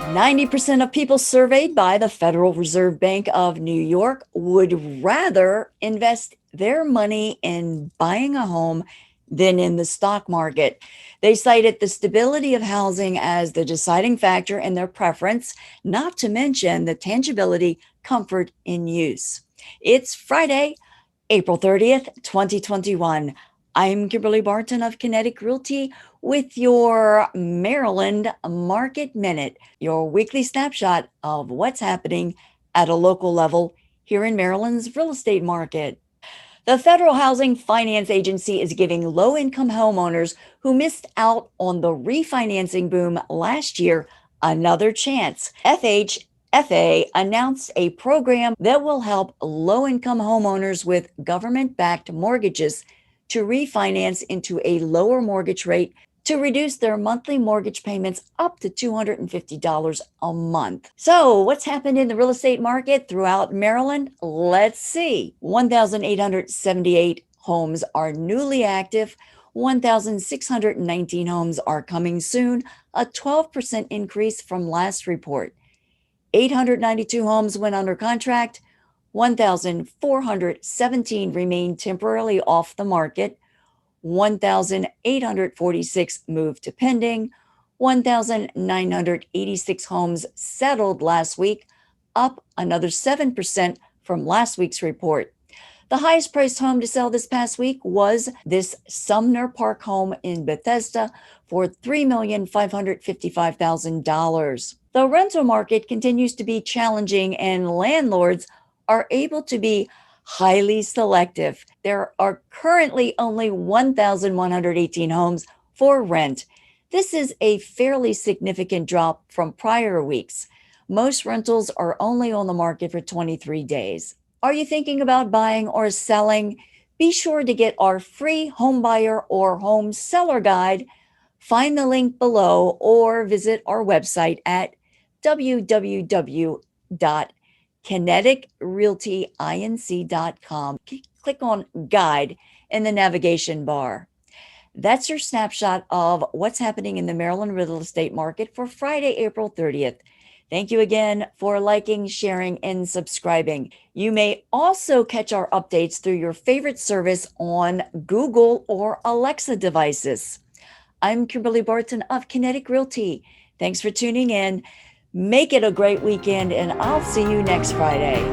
90% of people surveyed by the Federal Reserve Bank of New York would rather invest their money in buying a home than in the stock market. They cited the stability of housing as the deciding factor in their preference, not to mention the tangibility, comfort in use. It's Friday, April 30th, 2021. I'm Kimberly Barton of Kinetic Realty with your Maryland Market Minute, your weekly snapshot of what's happening at a local level here in Maryland's real estate market. The Federal Housing Finance Agency is giving low-income homeowners who missed out on the refinancing boom last year another chance. FHFA announced a program that will help low-income homeowners with government-backed mortgages to refinance into a lower mortgage rate to reduce their monthly mortgage payments up to $250 a month. So, what's happened in the real estate market throughout Maryland? Let's see. 1,878 homes are newly active. 1,619 homes are coming soon, a 12% increase from last report. 892 homes went under contract. 1,417 remain temporarily off the market. 1,846 moved to pending. 1,986 homes settled last week, up another 7% from last week's report. The highest priced home to sell this past week was this Sumner Park home in Bethesda for $3,555,000. The rental market continues to be challenging and landlords are able to be highly selective. There are currently only 1,118 homes for rent. This is a fairly significant drop from prior weeks. Most rentals are only on the market for 23 days. Are you thinking about buying or selling? Be sure to get our free home buyer or home seller guide. Find the link below or visit our website at www.kineticrealtyinc.com. Click on guide in the navigation bar. That's your snapshot of what's happening in the Maryland real estate market for Friday, April 30th. Thank you again for liking, sharing, and subscribing. You may also catch our updates through your favorite service on Google or Alexa devices. I'm Kimberly Barton of Kinetic Realty. Thanks for tuning in. Make it a great weekend, and I'll see you next Friday.